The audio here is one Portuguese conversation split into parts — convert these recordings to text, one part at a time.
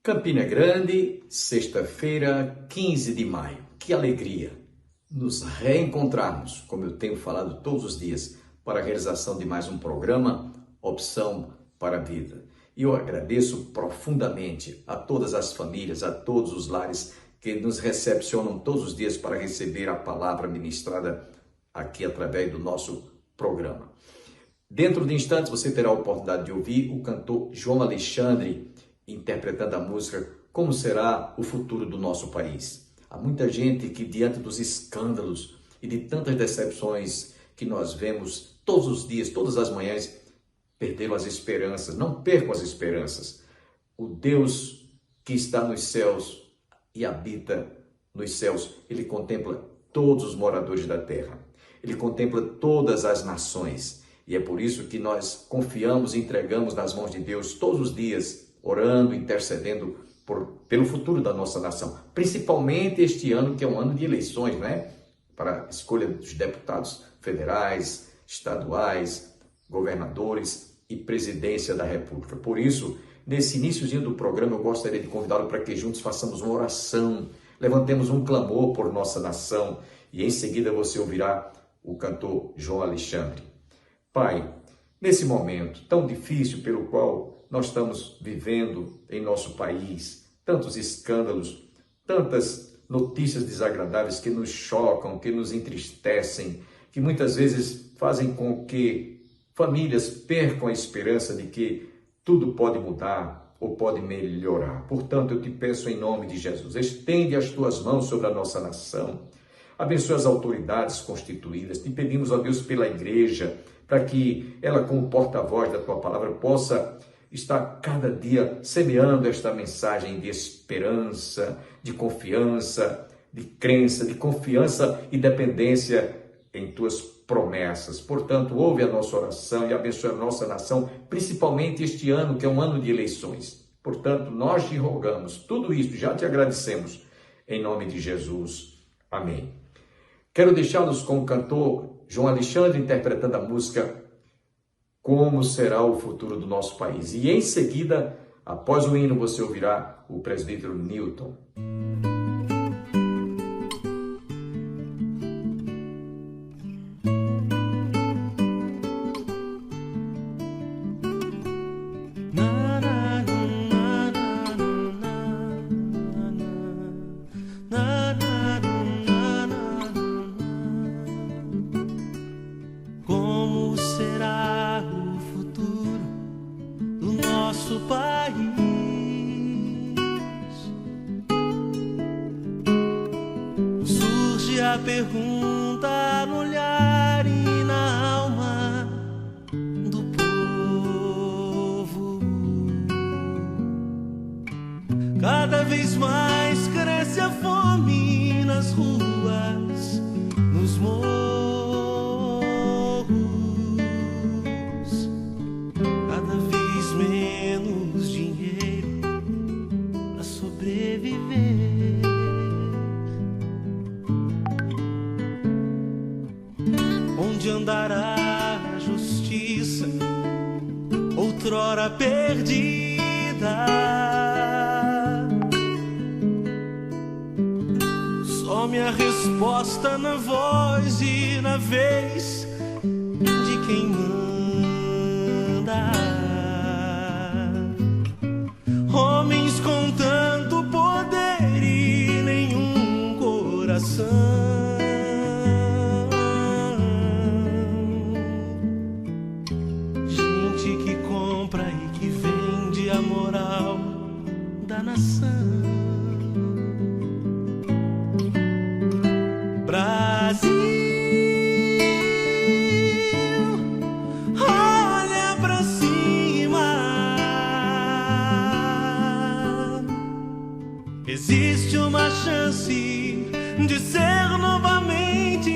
Campina Grande, sexta-feira, 15 de maio. Que alegria nos reencontrarmos, como eu tenho falado todos os dias, para a realização de mais um programa Opção para a Vida. E eu agradeço profundamente a todas as famílias, a todos os lares que nos recepcionam todos os dias para receber a palavra ministrada aqui através do nosso programa. Dentro de instantes você terá a oportunidade de ouvir o cantor João Alexandre interpretando a música Como Será o Futuro do Nosso País. Há muita gente que, diante dos escândalos e de tantas decepções que nós vemos todos os dias, todas as manhãs, perderam as esperanças. Não percam as esperanças. O Deus que está nos céus e habita nos céus, Ele contempla todos os moradores da terra. Ele contempla todas as nações. E é por isso que nós confiamos e entregamos nas mãos de Deus todos os dias, orando, intercedendo pelo futuro da nossa nação. Principalmente este ano, que é um ano de eleições, né? Para a escolha dos deputados federais, estaduais, governadores e presidência da República. Por isso, nesse iniciozinho do programa, eu gostaria de convidá-lo para que juntos façamos uma oração, levantemos um clamor por nossa nação e em seguida você ouvirá o cantor João Alexandre. Pai, nesse momento tão difícil pelo qual nós estamos vivendo em nosso país, tantos escândalos, tantas notícias desagradáveis que nos chocam, que nos entristecem, que muitas vezes fazem com que famílias percam a esperança de que tudo pode mudar ou pode melhorar. Portanto, eu te peço em nome de Jesus, estende as tuas mãos sobre a nossa nação, abençoe as autoridades constituídas, te pedimos, ó Deus, pela igreja, para que ela, como porta-voz da tua palavra, possa estar cada dia semeando esta mensagem de esperança, de confiança, de crença, de confiança e dependência em tuas promessas. Portanto, ouve a nossa oração e abençoe a nossa nação, principalmente este ano, que é um ano de eleições. Portanto, nós te rogamos tudo isso, já te agradecemos, em nome de Jesus. Amém. Quero deixá-los com o cantor João Alexandre interpretando a música Como Será o Futuro do Nosso País. E em seguida, após o hino, você ouvirá o presbítero Newton. A pergunta no olhar e na alma do povo. Cada vez mais cresce a fome nas ruas, nos morros. Cada vez menos dinheiro para sobreviver. Onde andará a justiça, outrora perdida? Some a resposta na voz e na vez de quem manda. Homens com tanto poder e nenhum coração. A moral da nação. Brasil, olha pra cima. Existe uma chance de ser novamente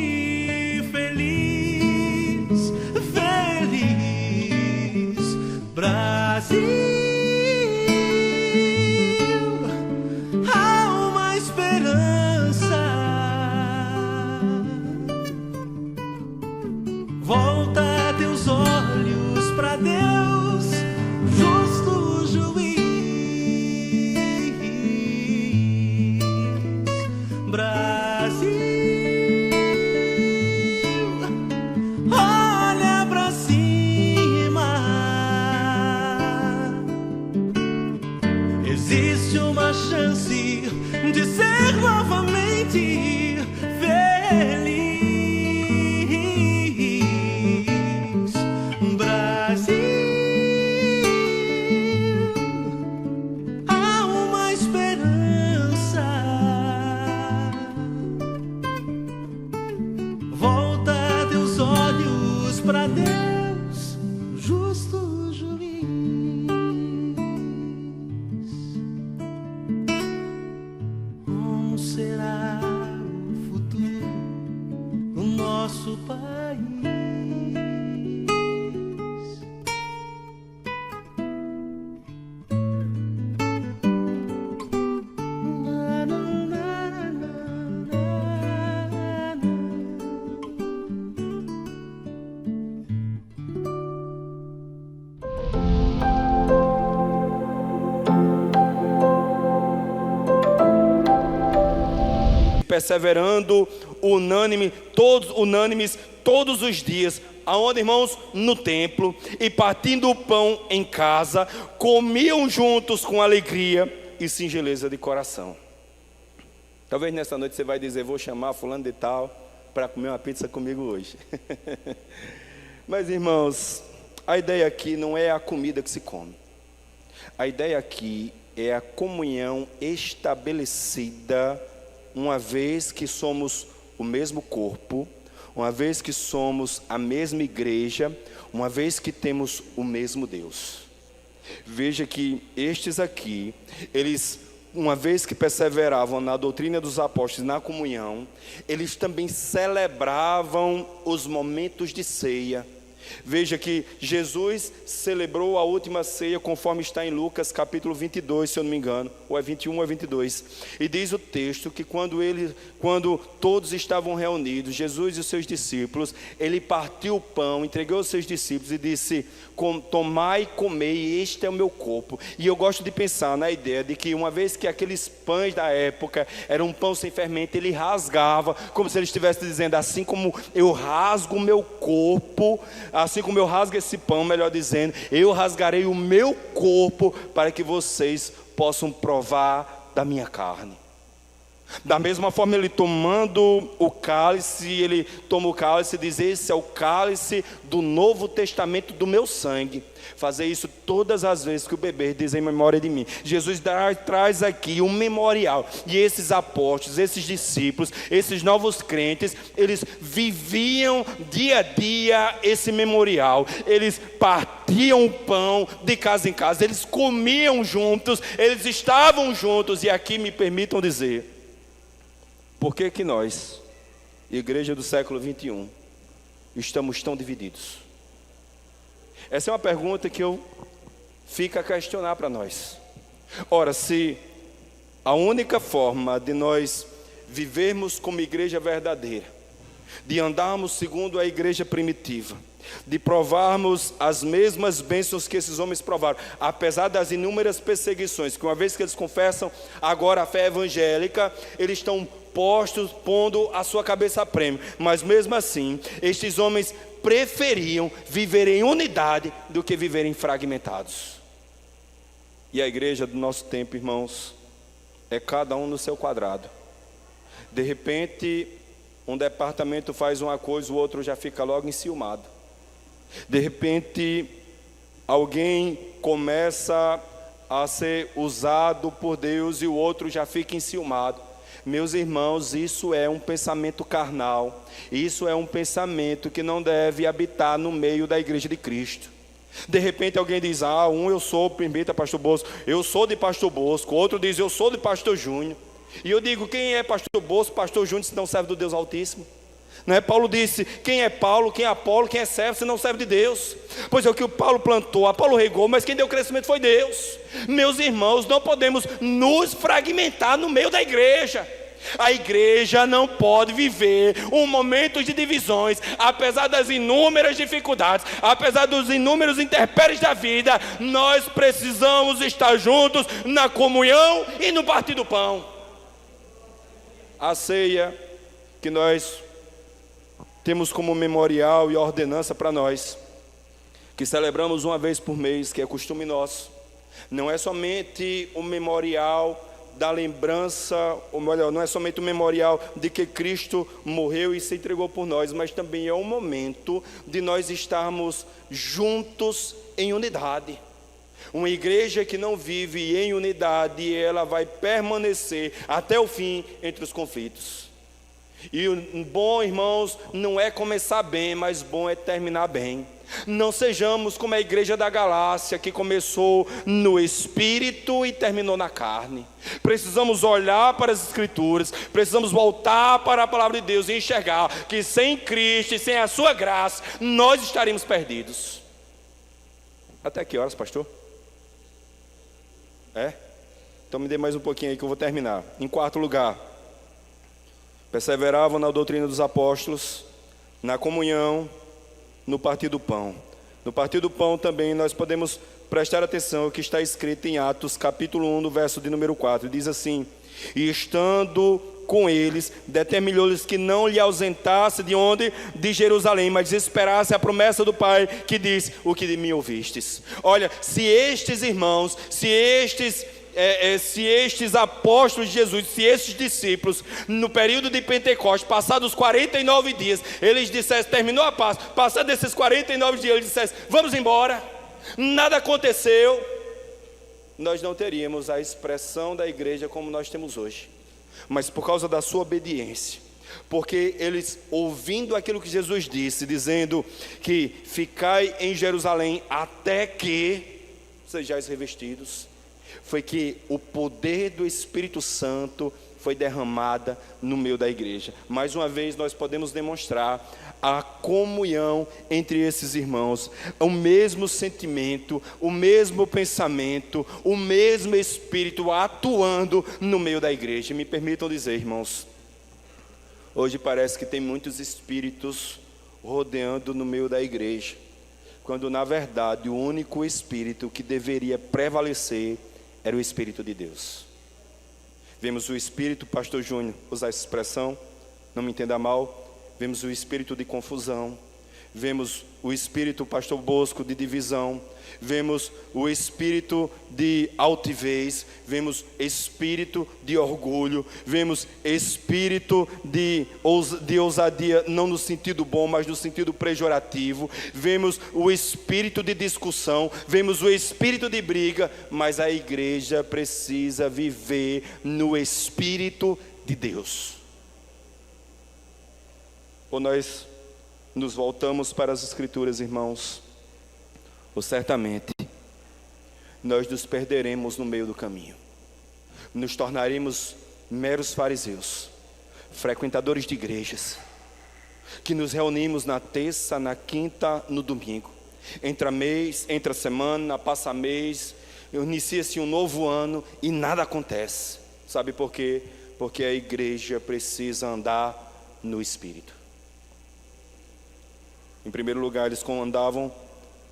feliz, feliz. Brasil, nosso país. Perseverando unânimes todos os dias, aonde, irmãos? No templo, e partindo o pão em casa, comiam juntos com alegria e singeleza de coração. Talvez nessa noite você vai dizer: vou chamar fulano de tal para comer uma pizza comigo hoje. Mas, irmãos, a ideia aqui não é a comida que se come. A ideia aqui é a comunhão estabelecida, uma vez que somos o mesmo corpo, uma vez que somos a mesma igreja, uma vez que temos o mesmo Deus. Veja que estes aqui, eles, uma vez que perseveravam na doutrina dos apóstolos, na comunhão, eles também celebravam os momentos de ceia. Veja que Jesus celebrou a última ceia, conforme está em Lucas capítulo 22, se eu não me engano, ou é 21 ou é 22. E diz o texto que quando todos estavam reunidos, Jesus e os seus discípulos, ele partiu o pão, entregou aos seus discípulos e disse: tomai e comei, este é o meu corpo. E eu gosto de pensar na ideia de que, uma vez que aqueles pães da época eram um pão sem fermento, ele rasgava, como se ele estivesse dizendo: assim como eu rasgo o meu corpo, assim como eu rasgo esse pão, melhor dizendo, eu rasgarei o meu corpo para que vocês possam provar da minha carne. Da mesma forma, ele tomando o cálice, ele toma o cálice e diz: esse é o cálice do Novo Testamento do meu sangue. Fazer isso todas as vezes que o beber, diz em memória de mim. Jesus traz aqui um memorial. E esses apóstolos, esses discípulos, esses novos crentes, eles viviam dia a dia esse memorial. Eles partiam o pão de casa em casa, eles comiam juntos, eles estavam juntos. E aqui me permitam dizer: por que que nós, igreja do século 21, estamos tão divididos? Essa é uma pergunta que eu fico a questionar para nós. Ora, se a única forma de nós vivermos como igreja verdadeira, de andarmos segundo a igreja primitiva, de provarmos as mesmas bênçãos que esses homens provaram, apesar das inúmeras perseguições, que uma vez que eles confessam agora a fé evangélica, eles estão pondo a sua cabeça a prêmio, mas mesmo assim, estes homens preferiam viver em unidade do que viverem fragmentados. E a igreja do nosso tempo, irmãos, é cada um no seu quadrado. De repente, um departamento faz uma coisa, o outro já fica logo enciumado. De repente, alguém começa a ser usado por Deus e o outro já fica enciumado. Meus irmãos, isso é um pensamento carnal. Isso é um pensamento que não deve habitar no meio da igreja de Cristo. De repente alguém diz: eu sou, permita, pastor Bosco, eu sou de pastor Bosco. Outro diz: eu sou de pastor Júnior. E eu digo: quem é pastor Bosco, pastor Júnior, se não serve do Deus Altíssimo? Não é? Paulo disse: quem é Paulo, quem é Apolo, quem é servo, se não serve de Deus? Pois é, o que o Paulo plantou, Apolo regou, mas quem deu crescimento foi Deus. Meus irmãos, não podemos nos fragmentar no meio da igreja. A igreja não pode viver um momento de divisões, apesar das inúmeras dificuldades, apesar dos inúmeros intempéries da vida. Nós precisamos estar juntos na comunhão e no partir do pão. A ceia que nós temos como memorial e ordenança para nós, que celebramos uma vez por mês, que é costume nosso, não é somente o memorial da lembrança, ou melhor, não é somente o memorial de que Cristo morreu e se entregou por nós, mas também é o momento de nós estarmos juntos em unidade. Uma igreja que não vive em unidade, ela vai permanecer até o fim entre os conflitos. E bom, irmãos, não é começar bem, mas bom é terminar bem. Não sejamos como a igreja da Galácia, que começou no Espírito e terminou na carne. Precisamos olhar para as Escrituras, precisamos voltar para a palavra de Deus e enxergar que sem Cristo e sem a sua graça, nós estaremos perdidos. Até que horas, pastor? Então me dê mais um pouquinho aí que eu vou terminar. Em quarto lugar, perseveravam na doutrina dos apóstolos, na comunhão, no partir do pão. No partir do pão também nós podemos prestar atenção ao que está escrito em Atos capítulo 1, no verso de número 4. Diz assim: e estando com eles, determinou-lhes que não lhe ausentasse de onde? De Jerusalém, mas esperasse a promessa do Pai, que diz: o que de mim ouvistes. Olha, se estes irmãos, se estes apóstolos de Jesus, se estes discípulos, no período de Pentecostes, passados 49 dias, eles dissessem, terminou a Páscoa, passados esses 49 dias, eles dissessem, vamos embora, nada aconteceu, nós não teríamos a expressão da igreja como nós temos hoje. Mas por causa da sua obediência, porque eles, ouvindo aquilo que Jesus disse, dizendo que ficai em Jerusalém até que sejais revestidos, foi que o poder do Espírito Santo foi derramada no meio da igreja. Mais uma vez nós podemos demonstrar a comunhão entre esses irmãos, o mesmo sentimento, o mesmo pensamento, o mesmo Espírito atuando no meio da igreja. Me permitam dizer, irmãos, hoje parece que tem muitos espíritos rodeando no meio da igreja, quando na verdade o único espírito que deveria prevalecer era o Espírito de Deus. Vemos o espírito, pastor Júnior usar essa expressão, não me entenda mal, vemos o espírito de confusão, vemos o espírito, pastor Bosco, de divisão, vemos o espírito de altivez, vemos espírito de orgulho, vemos espírito de ousadia, não no sentido bom, mas no sentido pejorativo, vemos o espírito de discussão, vemos o espírito de briga, mas a igreja precisa viver no Espírito de Deus. Ou nós nos voltamos para as Escrituras, irmãos, ou certamente nós nos perderemos no meio do caminho, nos tornaremos meros fariseus, frequentadores de igrejas, que nos reunimos na terça, na quinta, no domingo, entra mês, entra semana, passa mês, inicia-se um novo ano e nada acontece. Sabe por quê? Porque a igreja precisa andar no Espírito. Em primeiro lugar, eles andavam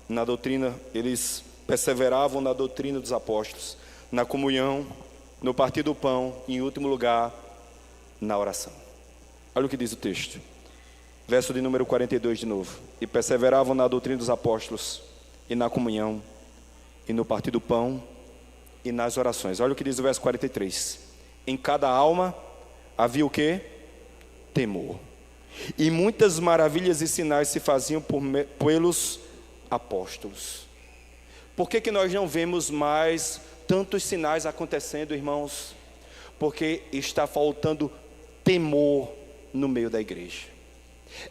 na doutrina, eles perseveravam na doutrina dos apóstolos, na comunhão, no partir do pão e, em último lugar, na oração. Olha o que diz o texto, verso de número 42 de novo. E perseveravam na doutrina dos apóstolos, e na comunhão, e no partir do pão, e nas orações. Olha o que diz o verso 43. Em cada alma havia o quê? Temor. E muitas maravilhas e sinais se faziam pelos apóstolos. Por que nós não vemos mais tantos sinais acontecendo, irmãos? Porque está faltando temor no meio da igreja.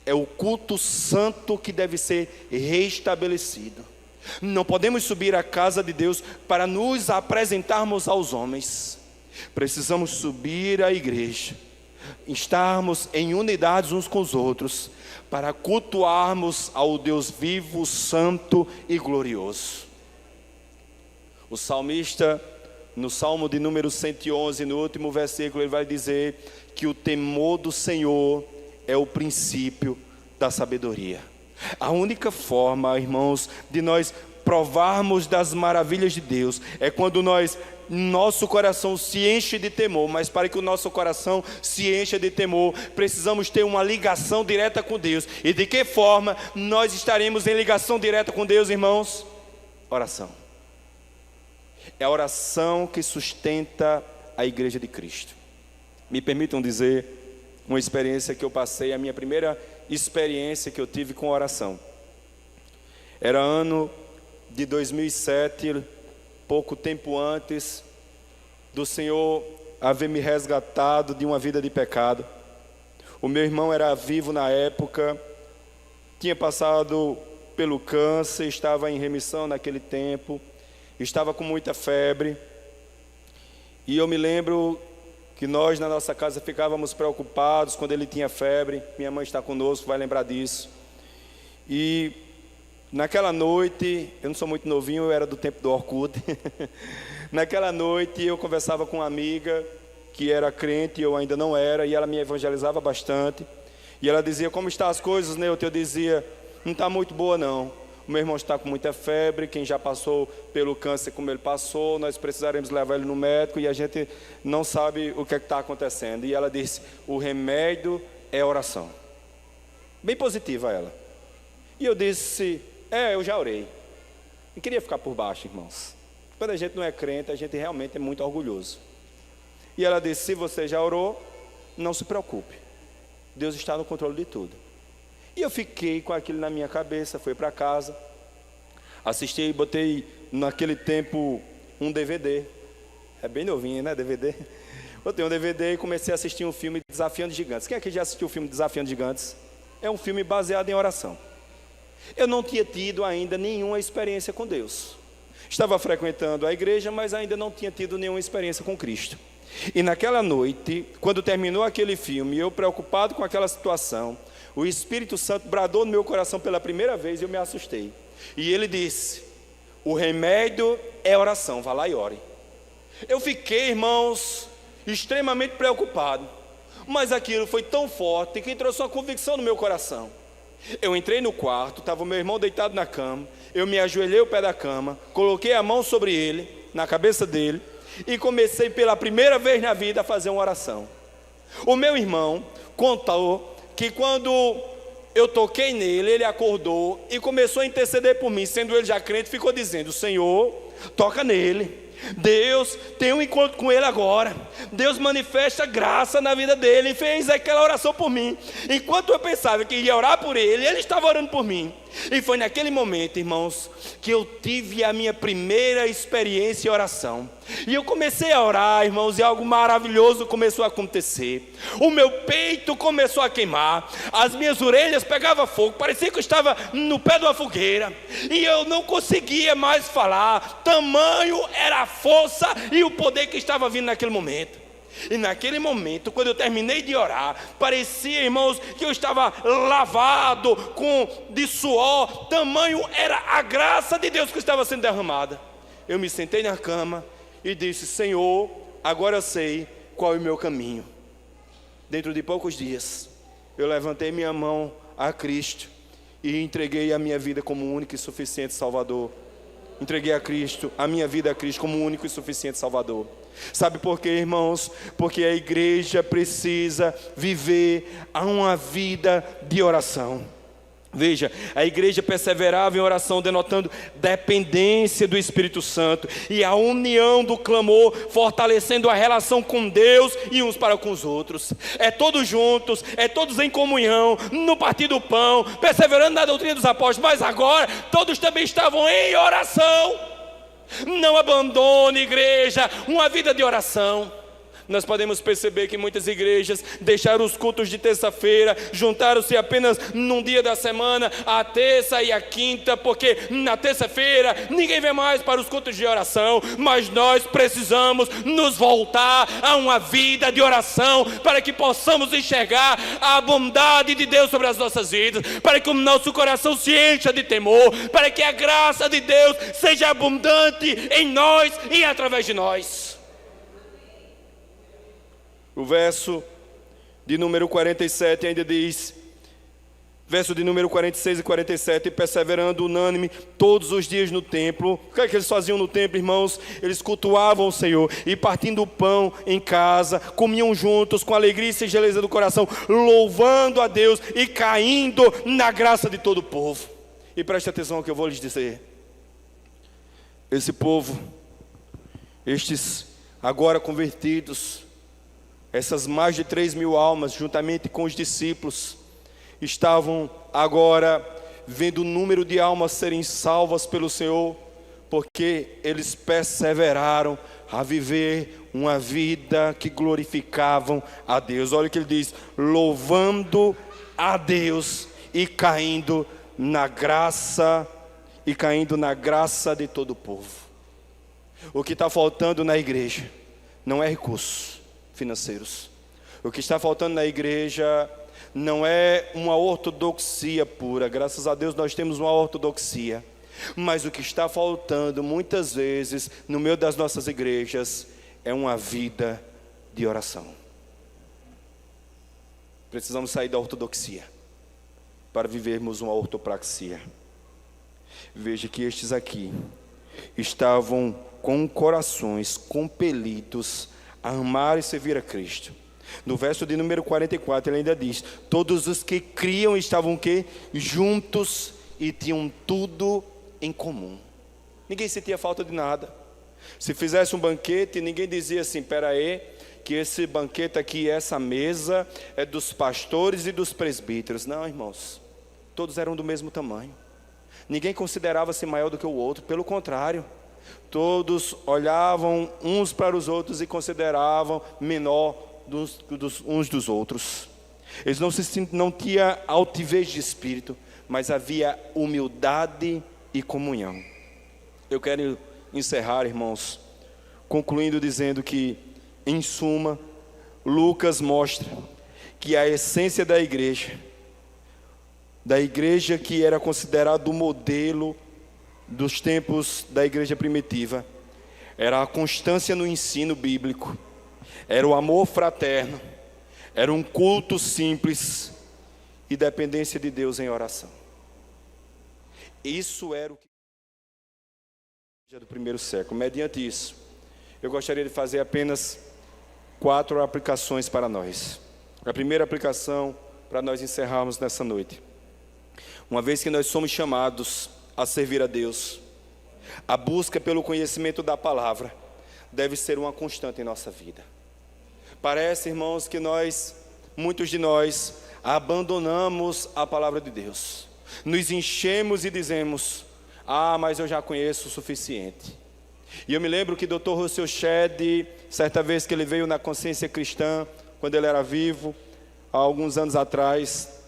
É o culto santo que deve ser restabelecido. Não podemos subir à casa de Deus para nos apresentarmos aos homens. Precisamos subir à igreja, estarmos em unidade uns com os outros, para cultuarmos ao Deus vivo, santo e glorioso. O salmista, no Salmo de número 111, no último versículo, ele vai dizer que o temor do Senhor é o princípio da sabedoria. A única forma, irmãos, de nós provarmos das maravilhas de Deus é quando nosso coração se enche de temor. Mas para que o nosso coração se encha de temor, precisamos ter uma ligação direta com Deus. E de que forma nós estaremos em ligação direta com Deus, irmãos? Oração. É a oração que sustenta a igreja de Cristo. Me permitam dizer uma experiência que eu passei, a minha primeira experiência que eu tive com oração. Era ano de 2007, pouco tempo antes do Senhor haver me resgatado de uma vida de pecado. O meu irmão era vivo na época, tinha passado pelo câncer, estava em remissão naquele tempo, estava com muita febre. E eu me lembro que nós na nossa casa ficávamos preocupados quando ele tinha febre. Minha mãe está conosco, vai lembrar disso. E naquela noite, eu não sou muito novinho, eu era do tempo do Orkut. Naquela noite eu conversava com uma amiga que era crente, eu ainda não era, e ela me evangelizava bastante. E ela dizia: como estão as coisas, Newton? Eu dizia: não está muito boa não. O meu irmão está com muita febre, quem já passou pelo câncer como ele passou, nós precisaremos levar ele no médico e a gente não sabe o que é que está acontecendo. E ela disse: o remédio é oração. Bem positiva ela. E eu disse: eu já orei. Não queria ficar por baixo, irmãos. Quando a gente não é crente, a gente realmente é muito orgulhoso. E ela disse: se você já orou, não se preocupe, Deus está no controle de tudo. E eu fiquei com aquilo na minha cabeça, fui para casa, assisti, botei naquele tempo um DVD, é bem novinho, né, DVD? Botei um DVD e comecei a assistir um filme Desafiando Gigantes. Quem aqui já assistiu o filme Desafiando Gigantes? É um filme baseado em oração. Eu não tinha tido ainda nenhuma experiência com Deus. Estava frequentando a igreja, mas ainda não tinha tido nenhuma experiência com Cristo. E naquela noite, quando terminou aquele filme, eu preocupado com aquela situação, o Espírito Santo bradou no meu coração pela primeira vez e eu me assustei. E ele disse: o remédio é oração, vá lá e ore. Eu fiquei, irmãos, extremamente preocupado, mas aquilo foi tão forte que trouxe uma convicção no meu coração. Eu entrei no quarto, estava o meu irmão deitado na cama, eu me ajoelhei ao pé da cama, coloquei a mão sobre ele, na cabeça dele, e comecei pela primeira vez na vida a fazer uma oração. O meu irmão contou que quando eu toquei nele, ele acordou e começou a interceder por mim, sendo ele já crente, ficou dizendo: Senhor, toca nele, Deus tem um encontro com ele agora, Deus manifesta graça na vida dele, e fez aquela oração por mim. Enquanto eu pensava que ia orar por ele, ele estava orando por mim. E foi naquele momento, irmãos, que eu tive a minha primeira experiência em oração. E eu comecei a orar, irmãos, e algo maravilhoso começou a acontecer. O meu peito começou a queimar, as minhas orelhas pegavam fogo, parecia que eu estava no pé de uma fogueira, e eu não conseguia mais falar, tamanho era a força e o poder que estava vindo naquele momento. E naquele momento, quando eu terminei de orar, parecia, irmãos, que eu estava lavado de suor, tamanho era a graça de Deus que estava sendo derramada. Eu me sentei na cama e disse: Senhor, agora eu sei qual é o meu caminho. Dentro de poucos dias, eu levantei minha mão a Cristo e entreguei a minha vida como único e suficiente Salvador. Entreguei a Cristo, a minha vida a Cristo como único e suficiente Salvador. Sabe por quê, irmãos? Porque a igreja precisa viver uma vida de oração. Veja, a igreja perseverava em oração, denotando dependência do Espírito Santo e a união do clamor, fortalecendo a relação com Deus e uns para com os outros. É todos juntos, é todos em comunhão, no partir do pão, perseverando na doutrina dos apóstolos, mas agora todos também estavam em oração. Não abandone, igreja, uma vida de oração. Nós podemos perceber que muitas igrejas deixaram os cultos de terça-feira, juntaram-se apenas num dia da semana, a terça e a quinta, porque na terça-feira ninguém vem mais para os cultos de oração. Mas nós precisamos nos voltar a uma vida de oração, para que possamos enxergar a bondade de Deus sobre as nossas vidas, para que o nosso coração se encha de temor, para que a graça de Deus seja abundante em nós e através de nós. O verso de número 47 ainda diz, verso de número 46 e 47, perseverando unânime todos os dias no templo. O que é que eles faziam no templo, irmãos? Eles cultuavam o Senhor e partindo o pão em casa, comiam juntos com alegria e singeleza do coração, louvando a Deus e caindo na graça de todo o povo. E preste atenção ao que eu vou lhes dizer. Esse povo, estes agora convertidos, essas mais de 3.000 almas, juntamente com os discípulos, estavam agora vendo o número de almas serem salvas pelo Senhor, porque eles perseveraram a viver uma vida que glorificavam a Deus. Olha o que ele diz: louvando a Deus e caindo na graça e caindo na graça de todo o povo. O que está faltando na igreja não é recursos financeiros. O que está faltando na igreja não é uma ortodoxia pura. Graças a Deus nós temos uma ortodoxia. Mas o que está faltando muitas vezes no meio das nossas igrejas é uma vida de oração. Precisamos sair da ortodoxia para vivermos uma ortopraxia. Veja que estes aqui estavam com corações compelidos a amar e servir a Cristo. No verso de número 44 ele ainda diz: todos os que criam estavam o quê? Juntos e tinham tudo em comum. Ninguém sentia falta de nada. Se fizesse um banquete, ninguém dizia assim: espera aí, que esse banquete aqui, essa mesa é dos pastores e dos presbíteros. Não, irmãos, todos eram do mesmo tamanho. Ninguém considerava-se maior do que o outro. Pelo contrário, todos olhavam uns para os outros e consideravam menor uns dos outros. Eles não tinham altivez de espírito, mas havia humildade e comunhão. Eu quero encerrar, irmãos, concluindo dizendo que, em suma, Lucas mostra que a essência da igreja que era considerado o modelo dos tempos da igreja primitiva, era a constância no ensino bíblico, era o amor fraterno, era um culto simples e dependência de Deus em oração. Isso era o que do primeiro século. Mediante isso, eu gostaria de fazer apenas 4 aplicações para nós. A primeira aplicação, para nós encerrarmos nessa noite: uma vez que nós somos chamados a servir a Deus, a busca pelo conhecimento da palavra deve ser uma constante em nossa vida. Parece, irmãos, que muitos de nós, abandonamos a palavra de Deus, nos enchemos e dizemos: mas eu já conheço o suficiente. E eu me lembro que Dr. Russell Shedd, certa vez que ele veio na Consciência Cristã, quando ele era vivo, há alguns anos atrás,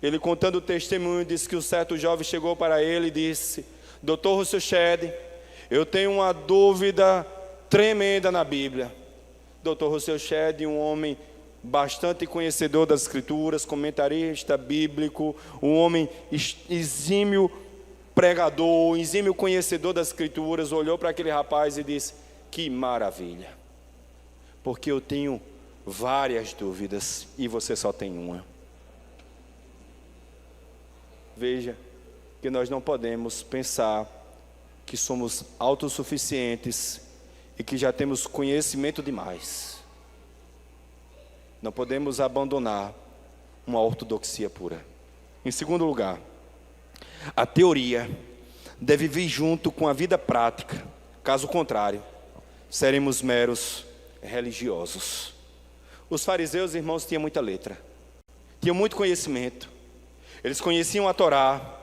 ele contando o testemunho, disse que um certo jovem chegou para ele e disse: Dr. Russell Shedd, eu tenho uma dúvida tremenda na Bíblia. Dr. Russell Shedd, um homem bastante conhecedor das Escrituras, comentarista bíblico, um homem exímio pregador, exímio conhecedor das Escrituras, olhou para aquele rapaz e disse: que maravilha, porque eu tenho várias dúvidas e você só tem uma. Veja que nós não podemos pensar que somos autossuficientes e que já temos conhecimento demais. Não podemos abandonar uma ortodoxia pura. Em segundo lugar, a teoria deve vir junto com a vida prática. Caso contrário, seremos meros religiosos. Os fariseus, irmãos, tinham muita letra, tinham muito conhecimento. Eles conheciam a Torá,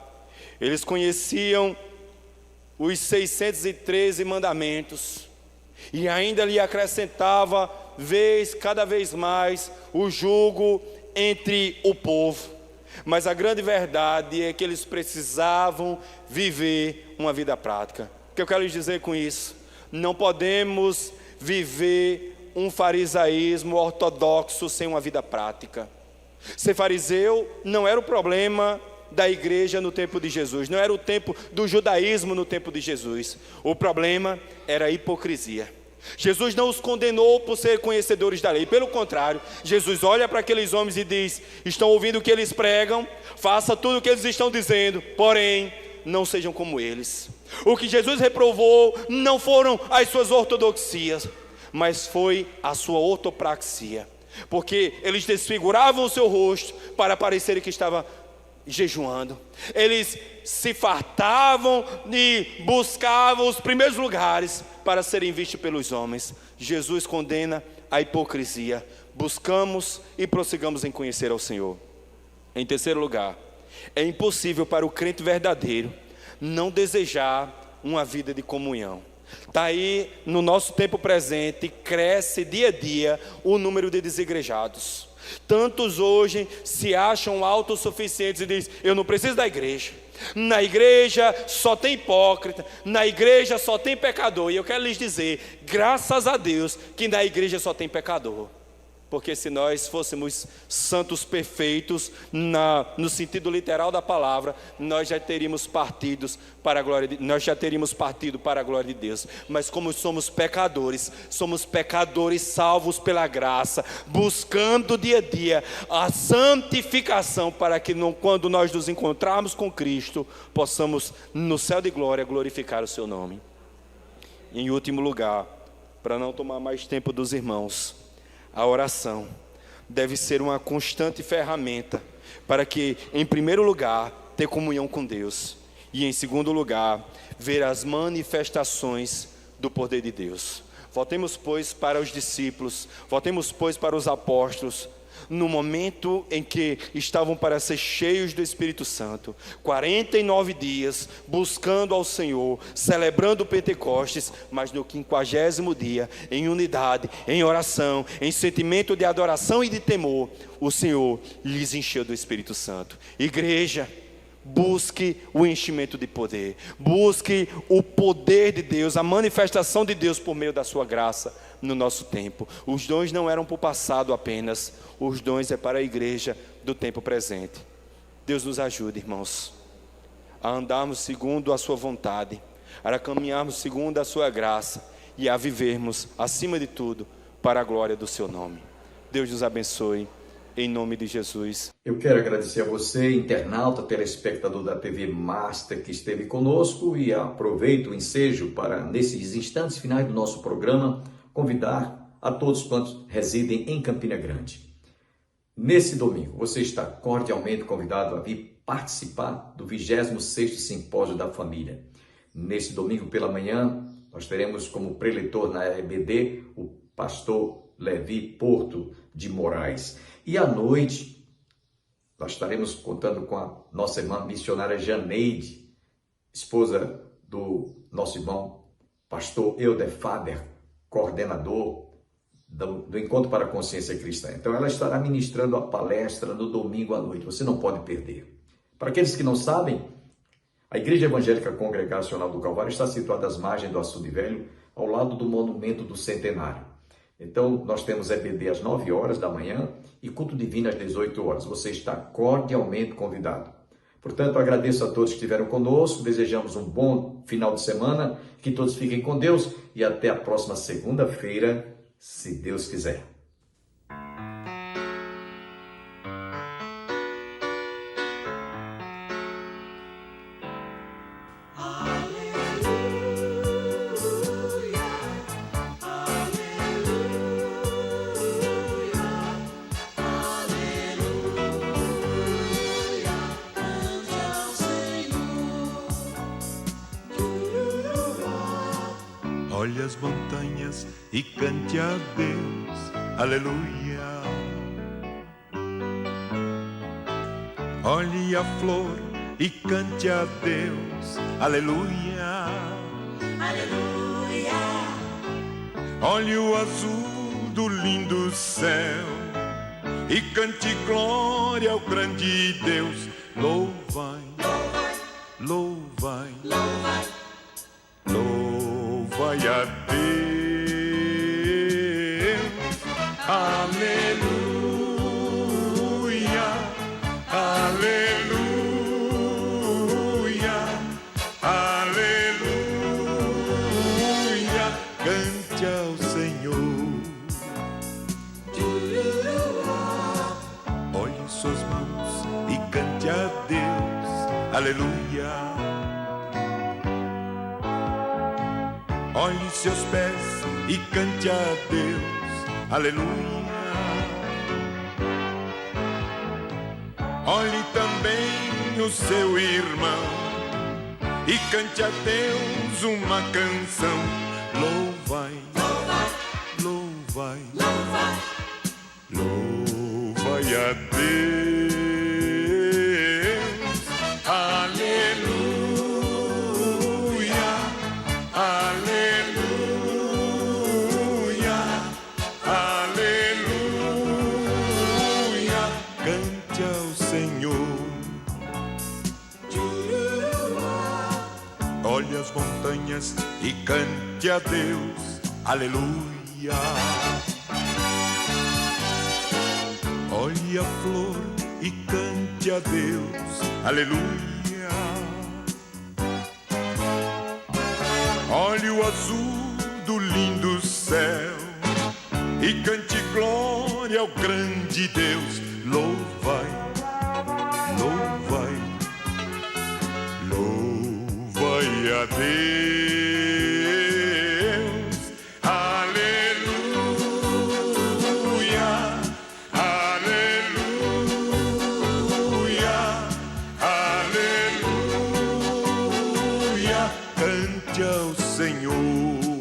eles conheciam os 613 mandamentos, e ainda lhe acrescentava cada vez mais o jugo entre o povo. Mas a grande verdade é que eles precisavam viver uma vida prática. O que eu quero lhes dizer com isso? Não podemos viver um farisaísmo ortodoxo sem uma vida prática. Ser fariseu não era o problema da igreja no tempo de Jesus, não era o tempo do judaísmo no tempo de Jesus. O problema era a hipocrisia. Jesus não os condenou por ser conhecedores da lei, pelo contrário, Jesus olha para aqueles homens e diz: estão ouvindo o que eles pregam, faça tudo o que eles estão dizendo, porém não sejam como eles. O que Jesus reprovou não foram as suas ortodoxias, mas foi a sua ortopraxia, porque eles desfiguravam o seu rosto para parecer que estava jejuando. Eles se fartavam e buscavam os primeiros lugares para serem vistos pelos homens. Jesus condena a hipocrisia. Buscamos e prossigamos em conhecer ao Senhor. Em terceiro lugar, é impossível para o crente verdadeiro não desejar uma vida de comunhão. Está aí no nosso tempo presente, cresce dia a dia o número de desigrejados. Tantos hoje se acham autossuficientes e dizem: eu não preciso da igreja. Na igreja só tem hipócrita, na igreja só tem pecador. E eu quero lhes dizer, graças a Deus, que na igreja só tem pecador. Porque se nós fôssemos santos perfeitos, no sentido literal da palavra, nós já teríamos partido para a glória de Deus. Mas como somos pecadores salvos pela graça, buscando dia a dia a santificação, para que quando nós nos encontrarmos com Cristo, possamos no céu de glória glorificar o seu nome. Em último lugar, para não tomar mais tempo dos irmãos, a oração deve ser uma constante ferramenta para que, em primeiro lugar, ter comunhão com Deus, e em segundo lugar, ver as manifestações do poder de Deus. Voltemos, pois, para os discípulos, voltemos, pois, para os apóstolos, no momento em que estavam para ser cheios do Espírito Santo, 49 dias buscando ao Senhor, celebrando o Pentecostes, mas no 50º dia, em unidade, em oração, em sentimento de adoração e de temor, o Senhor lhes encheu do Espírito Santo. Igreja, busque o enchimento de poder, busque o poder de Deus, a manifestação de Deus por meio da sua graça no nosso tempo. Os dons não eram para o passado apenas, os dons é para a igreja do tempo presente. Deus nos ajude, irmãos, a andarmos segundo a sua vontade, a caminharmos segundo a sua graça e a vivermos, acima de tudo, para a glória do seu nome. Deus nos abençoe, em nome de Jesus. Eu quero agradecer a você, internauta, telespectador da TV Master, que esteve conosco, e aproveito o ensejo para, nesses instantes finais do nosso programa, convidar a todos quantos residem em Campina Grande. Nesse domingo, você está cordialmente convidado a vir participar do 26º Simpósio da Família. Nesse domingo pela manhã, nós teremos como preletor na EBD o pastor Levi Porto de Moraes. E à noite, nós estaremos contando com a nossa irmã missionária Janeide, esposa do nosso irmão pastor Euder Faber, coordenador do Encontro para a Consciência Cristã. Então ela estará ministrando a palestra no domingo à noite, você não pode perder. Para aqueles que não sabem, a Igreja Evangélica Congregacional do Calvário está situada às margens do Açude Velho, ao lado do Monumento do Centenário. Então nós temos EBD às 9 horas da manhã e culto divino às 18 horas. Você está cordialmente convidado. Portanto, agradeço a todos que estiveram conosco, desejamos um bom final de semana, que todos fiquem com Deus e até a próxima segunda-feira, se Deus quiser. Olhe as montanhas e cante a Deus, aleluia. Olhe a flor e cante a Deus, aleluia. Aleluia. Olhe o azul do lindo céu e cante glória ao grande Deus. Louvai, louvai, louvai, louvai a Deus, aleluia, aleluia, aleluia, cante ao Senhor. Olhe suas mãos e cante a Deus, aleluia. Olhe seus pés e cante a Deus, aleluia. Olhe também o seu irmão e cante a Deus uma canção. Louvai, louvai, louvai, louvai a Deus, aleluia, aleluia, aleluia, Olhe as montanhas e cante a Deus, aleluia. Olhe a flor e cante a Deus, aleluia. Olhe o azul do lindo céu e cante glória ao grande Deus. Louvai, louvai, louvai a Deus, aleluia, aleluia, aleluia. Cante ao Senhor.